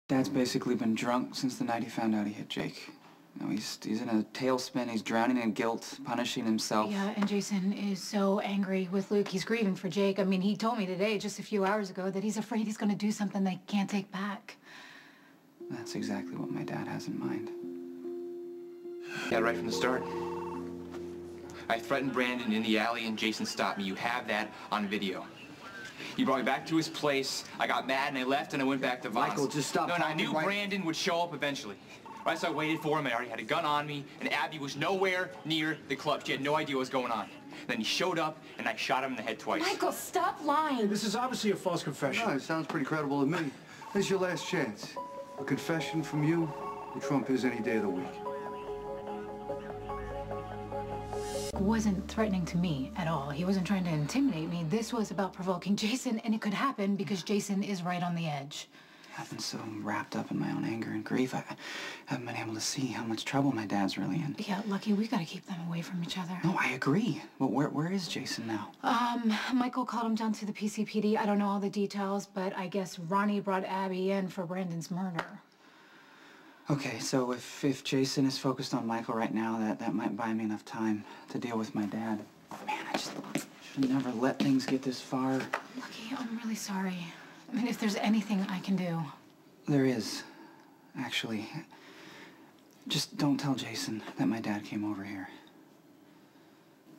Dad's basically been drunk since the night he found out he hit Jake. You know, he's in a tailspin, he's drowning in guilt, punishing himself. Yeah, and Jason is so angry with Luke. He's grieving for Jake. I mean, he told me today, just a few hours ago, that he's afraid he's going to do something they can't take back. That's exactly what my dad has in mind. Yeah, right from the start. I threatened Brandon in the alley and Jason stopped me. You have that on video. He brought me back to his place. I got mad and I left and I went back to Voss. Michael, just stop. No, and I knew Brandon would show up eventually. Right, so I waited for him. I already had a gun on me, and Abby was nowhere near the club. She had no idea what was going on. Then he showed up, and I shot him in the head twice. Michael, stop lying. This is obviously a false confession. No, it sounds pretty credible to me. This is your last chance. A confession from you will trump his any day of the week. Wasn't threatening to me at all. He wasn't trying to intimidate me. This was about provoking Jason, and it could happen because Jason is right on the edge. I've been so wrapped up in my own anger and grief, I haven't been able to see how much trouble my dad's really in. Yeah, Lucky, we gotta keep them away from each other. No, I agree. But where is Jason now? Michael called him down to the PCPD. I don't know all the details, but I guess Ronnie brought Abby in for Brandon's murder. Okay, so if Jason is focused on Michael right now, that might buy me enough time to deal with my dad. Man, I just should never let things get this far. Lucky, I'm really sorry. I mean, if there's anything I can do. There is, actually. Just don't tell Jason that my dad came over here.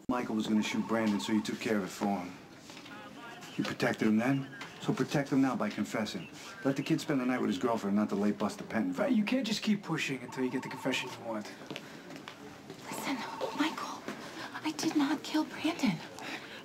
Michael was going to shoot Brandon, so you took care of it for him. You protected him then, so protect him now by confessing. Let the kid spend the night with his girlfriend, not the late Buster Penton. Right, you can't just keep pushing until you get the confession you want. Listen, Michael, I did not kill Brandon.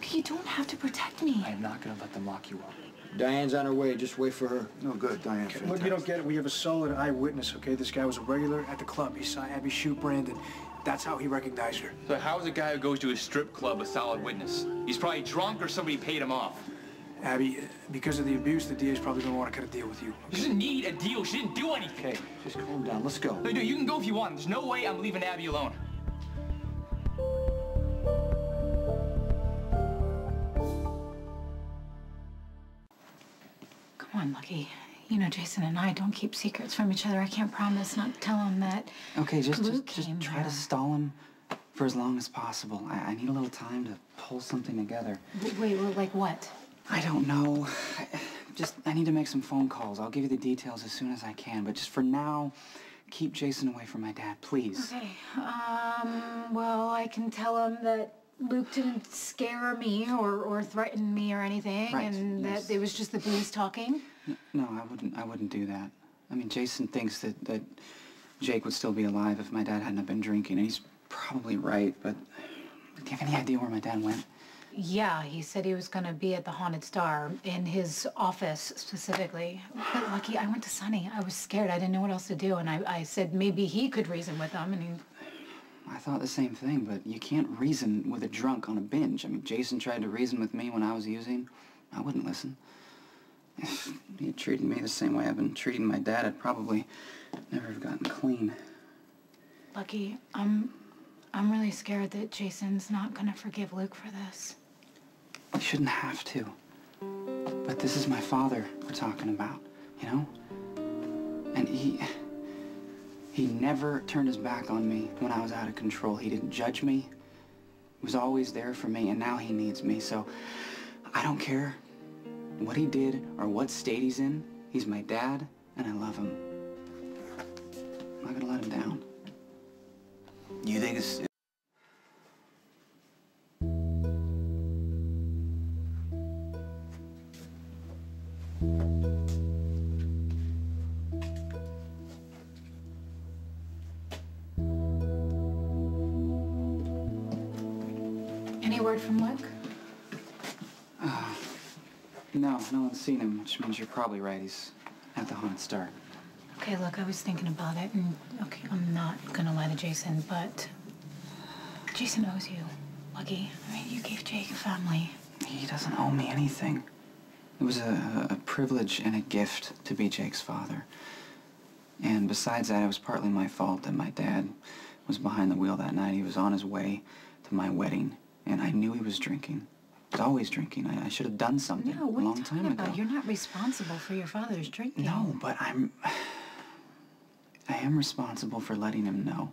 You don't have to protect me. I'm not going to let them lock you up. Diane's on her way. Just wait for her. No good, Diane. Okay, look, you don't get it. We have a solid eyewitness, okay? This guy was a regular at the club. He saw Abby shoot Brandon. That's how he recognized her. So how is a guy who goes to a strip club a solid witness? He's probably drunk or somebody paid him off. Abby, because of the abuse, the DA's probably gonna want to cut a deal with you. She doesn't need a deal. She didn't do anything. Okay, just calm down. Let's go. No, you can go if you want. There's no way I'm leaving Abby alone. Come on, Lucky. You know, Jason and I don't keep secrets from each other. I can't promise not to tell him that. Okay, just came try to stall him for as long as possible. I need a little time to pull something together. Wait, like what? I don't know. I need to make some phone calls. I'll give you the details as soon as I can. But just for now, keep Jason away from my dad, please. Okay. Well, I can tell him that Luke didn't scare me or threaten me or anything, Right, and yes. that it was just the booze talking. No, I wouldn't do that. I mean, Jason thinks that Jake would still be alive if my dad hadn't have been drinking, and he's probably right, but do you have any idea where my dad went? Yeah, he said he was gonna be at the Haunted Star, in his office specifically. But Lucky, I went to Sonny. I was scared. I didn't know what else to do, and I said maybe he could reason with them, and he... I thought the same thing, but you can't reason with a drunk on a binge. I mean, Jason tried to reason with me when I was using. I wouldn't listen. If he had treated me the same way I've been treating my dad, I'd probably never have gotten clean. Lucky, I'm really scared that Jason's not gonna forgive Luke for this. He shouldn't have to. But this is my father we're talking about, you know? And he never turned his back on me when I was out of control. He didn't judge me. He was always there for me, and now he needs me. So I don't care what he did or what state he's in. He's my dad, and I love him. I'm not gonna let him down. You think it's... Any word from Luke? No one's seen him, which means you're probably right. He's at the Haunted Star. Okay, look, I was thinking about it, and okay, I'm not gonna lie to Jason, but Jason owes you, Lucky. I mean, you gave Jake a family. He doesn't owe me anything. It was a privilege and a gift to be Jake's father. And besides that, it was partly my fault that my dad was behind the wheel that night. He was on his way to my wedding, and I knew he was drinking. He was always drinking. I should have done something No, what a are long you time talking ago. about? You're not responsible for your father's drinking. No, but am responsible for letting him know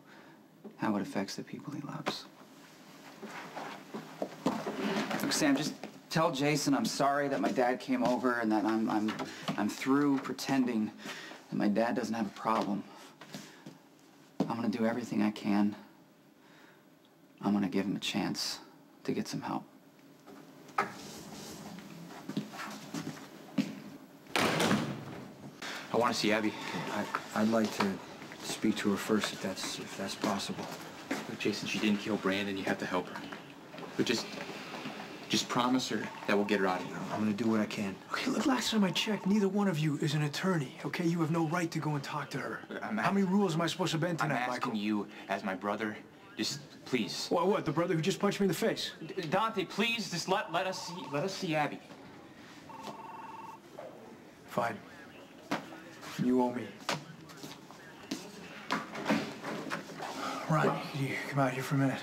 how it affects the people he loves. Look, Sam, just tell Jason I'm sorry that my dad came over and that I'm through pretending that my dad doesn't have a problem. I'm gonna do everything I can. I'm gonna give him a chance to get some help. I want to see Abby. I'd like to speak to her first, if that's possible. Look, Jason, she didn't kill Brandon. You have to help her. But just promise her that we'll get her out of here. I'm gonna do what I can. Okay, look, last time I checked, neither one of you is an attorney, okay? You have no right to go and talk to her. How many rules am I supposed to bend tonight, I'm asking Michael? you, as my brother, just please. What, the brother who just punched me in the face? Dante, please, just let us see Abby. Fine. You owe me. Ron, can you come out here for a minute?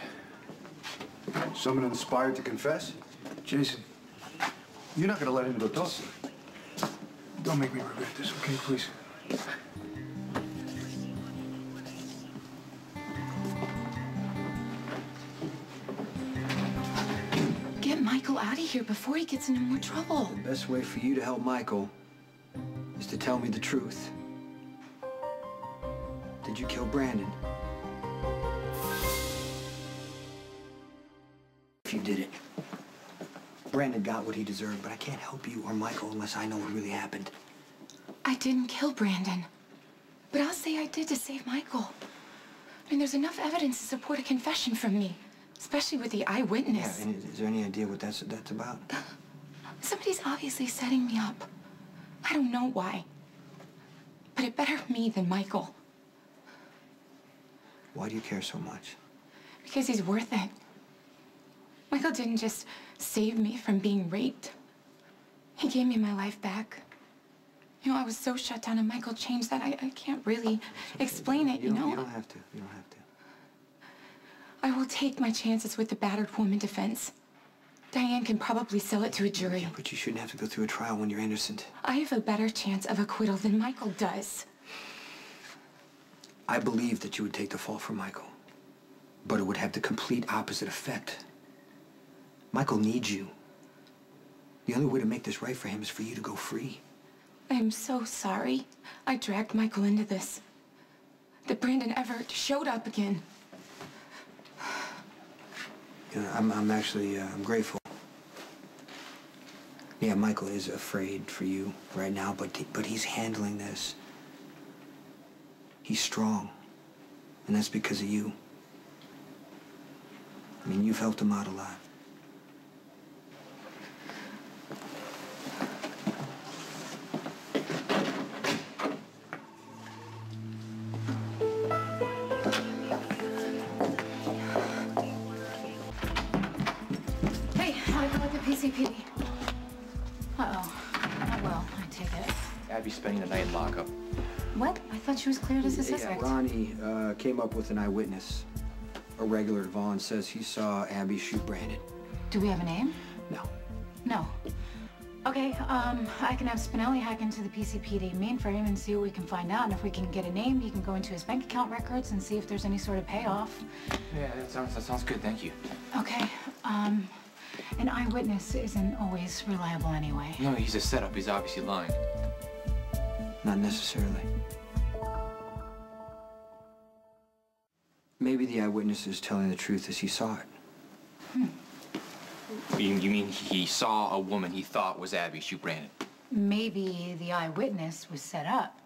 Someone inspired to confess? Jason, You're not gonna let him go talk. don't make me regret this, okay, please? Get Michael out of here before he gets into more trouble. The best way for you to help Michael is to tell me the truth. Did you kill Brandon? If you did it, Brandon got what he deserved, but I can't help you or Michael unless I know what really happened. I didn't kill Brandon, but I'll say I did to save Michael. I mean, there's enough evidence to support a confession from me, especially with the eyewitness. Yeah, and is there any idea what that's about? Somebody's obviously setting me up. I don't know why, but it better me than Michael. Why do you care so much? Because he's worth it. Michael didn't just save me from being raped. He gave me my life back. You know, I was so shut down and Michael changed that I can't really explain it, you know? You don't have to. You don't have to. I will take my chances with the battered woman defense. Diane can probably sell it to a jury. But you shouldn't have to go through a trial when you're innocent. I have a better chance of acquittal than Michael does. I believe that you would take the fall for Michael, but it would have the complete opposite effect. Michael needs you. The only way to make this right for him is for you to go free. I'm so sorry I dragged Michael into this. That Brandon ever showed up again. You know, I'm actually grateful. Yeah, Michael is afraid for you right now, but he's handling this. He's strong, and that's because of you. I mean, you've helped him out a lot. Hey, how'd it go with the PCPD? Uh-oh. Oh, well, I take it. Abby's spending the night in lockup. What? I thought she was cleared as a suspect. Yeah, Ronnie came up with an eyewitness. A regular at Vaughn says he saw Abby shoot Brandon. Do we have a name? No. No. Okay, I can have Spinelli hack into the PCPD mainframe and see what we can find out. And if we can get a name, he can go into his bank account records and see if there's any sort of payoff. Yeah, that sounds good, thank you. Okay, an eyewitness isn't always reliable anyway. No, he's a setup. He's obviously lying. Not necessarily. Maybe the eyewitness is telling the truth as he saw it. You mean he saw a woman he thought was Abby shoot Brandon? Maybe the eyewitness was set up.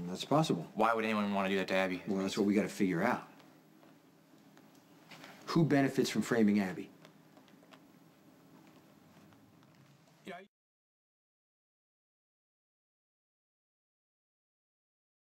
That's possible. Why would anyone want to do that to Abby? Well, that's what we got to figure out. Who benefits from framing Abby?